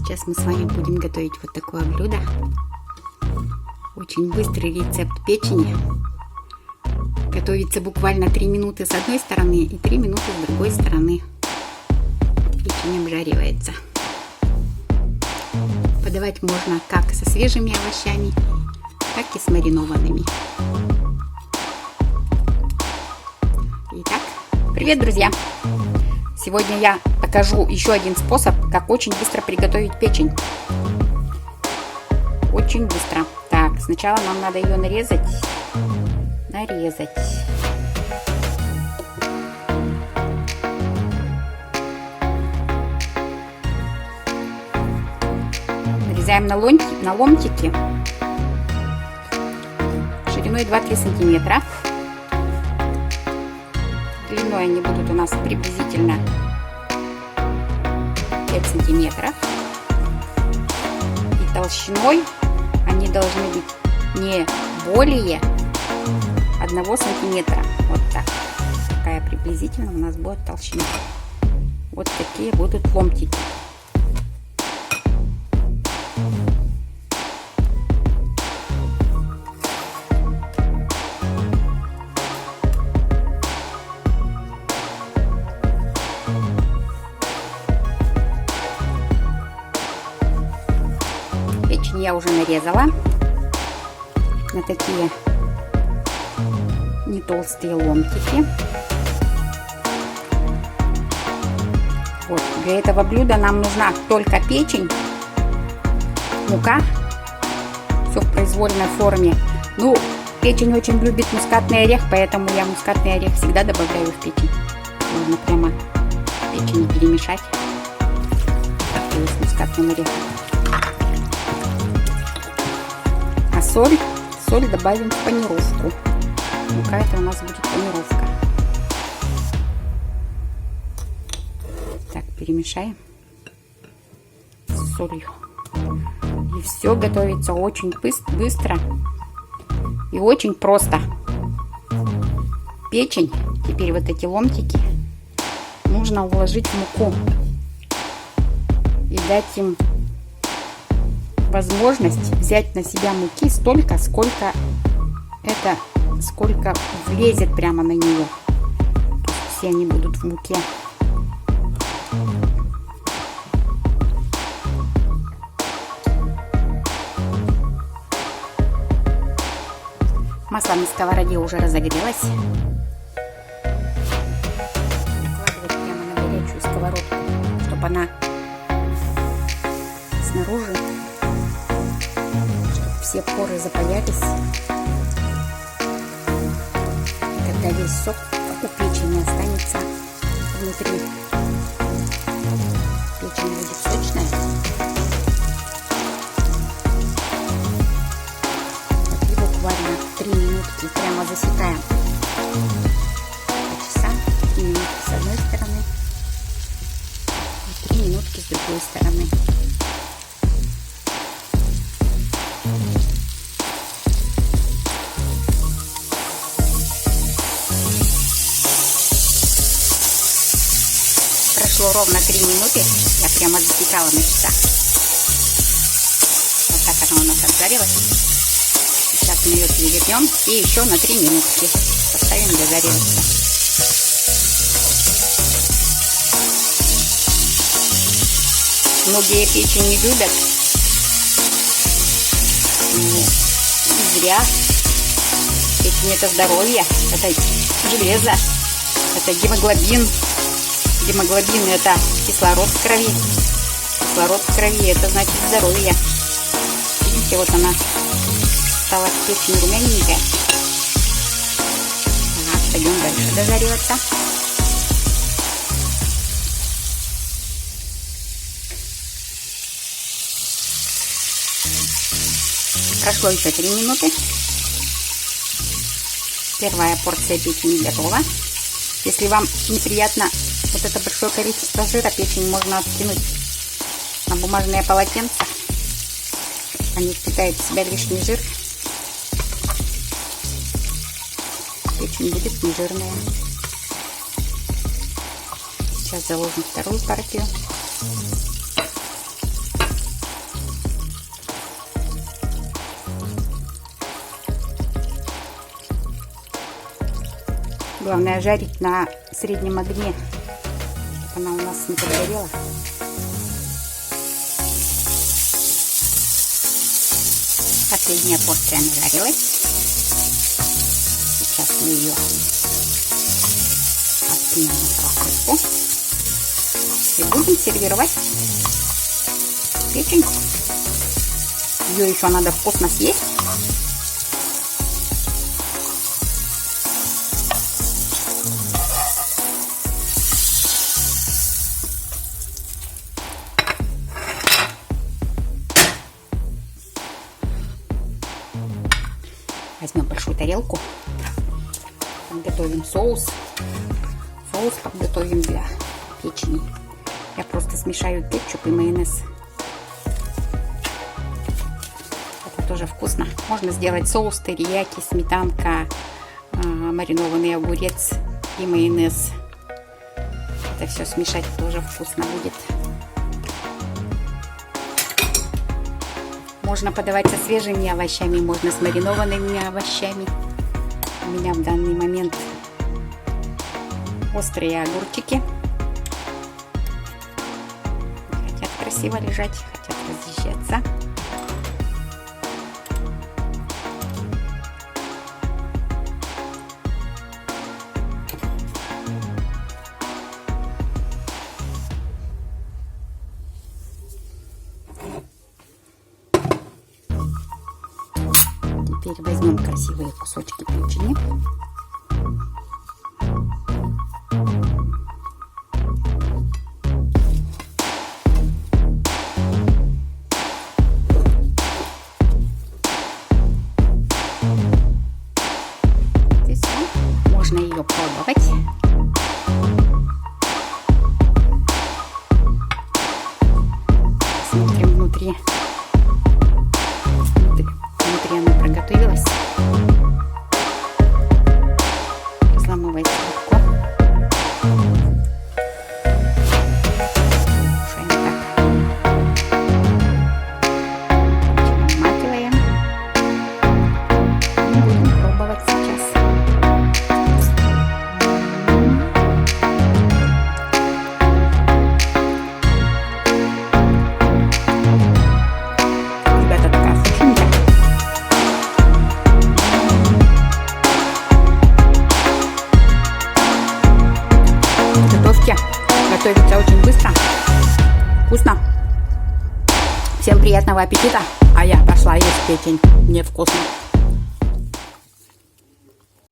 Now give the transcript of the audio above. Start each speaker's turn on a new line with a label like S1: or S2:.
S1: Сейчас мы с вами будем готовить вот такое блюдо. Очень быстрый рецепт печени. Готовится буквально 3 минуты с одной стороны и 3 минуты с другой стороны. Печень обжаривается. Подавать можно как со свежими овощами, так и с маринованными. Итак, привет, друзья! Сегодня я покажу еще один способ, как очень быстро приготовить печень. Очень быстро. Так, сначала нам надо ее нарезать. Нарезаем на ломтики шириной 2-3 сантиметра. Длиной они будут у нас приблизительно 5 сантиметров. И толщиной они должны быть не более 1 сантиметра. Вот так. Такая приблизительно у нас будет толщина. Вот такие будут ломтики. Печень я уже нарезала на такие не толстые ломтики. Вот. Для этого блюда нам нужна только печень, мука, все в произвольной форме. Ну, печень очень любит мускатный орех, поэтому я мускатный орех всегда добавляю в печень. Можно прямо печень перемешать с мускатным орехом. А соль добавим в панировку. Мука это у нас будет панировка. Так, перемешаем с солью. И все готовится очень быстро и очень просто. Печень, теперь вот эти ломтики нужно уложить в муку и дать им возможность взять на себя муки столько, сколько влезет прямо на нее. Все они будут в муке. Масло на сковороде уже разогрелось. Выкладывать прямо на горячую сковородку, чтобы она снаружи, чтобы все поры запаялись. Тогда весь сок у печени останется внутри. Печень будет сочная. И буквально 3 минутки прямо засекаем. Полчаса, 3 минутки с одной стороны и 3 минутки с другой стороны. Прошло ровно 3 минуты, я прямо засекала на часах. Вот так она у нас обжарилась. Сейчас мы ее перевернем и еще на 3 минутки поставим дозариваться. Многие печень не любят. И зря. Печень это здоровье, это железо, это гемоглобин. Гемоглобин это кислород в крови. Кислород в крови это значит здоровье. Видите, вот она стала печень румяненькая. Так, пойдем дальше дозариваться. Прошло еще 3 минуты. Первая порция печени готова. Если вам неприятно вот это большое количество жира, печень можно откинуть на бумажные полотенца. Они впитают в себя лишний жир. Печень будет нежирная. Сейчас заложим вторую партию. Главное жарить на среднем огне, чтобы она у нас не подгорела. Последняя порция нажарилась. Сейчас мы ее откинем на салфетку и будем сервировать печень. Ее еще надо вкусно съесть. Возьмем большую тарелку, подготовим соус. Соус подготовим для печени. Я просто смешаю кетчуп и майонез. Это тоже вкусно. Можно сделать соус терияки, сметанка, маринованный огурец и майонез. Это все смешать тоже вкусно будет. Можно подавать со свежими овощами, можно с маринованными овощами. У меня в данный момент острые огурчики. Хотят красиво лежать, хотят разъезжаться. Теперь возьмем красивые кусочки печени. И все. Можно ее пробовать. Смотрим внутри. Внутри она проготовилась. Разламывается легко. Кушаем так. Обмакиваем. И будем пробовать сейчас. Ребята, такая вкусненькая. Готовьте. Готовится очень быстро. Вкусно. Всем приятного аппетита. А я пошла есть печень. Мне вкусно.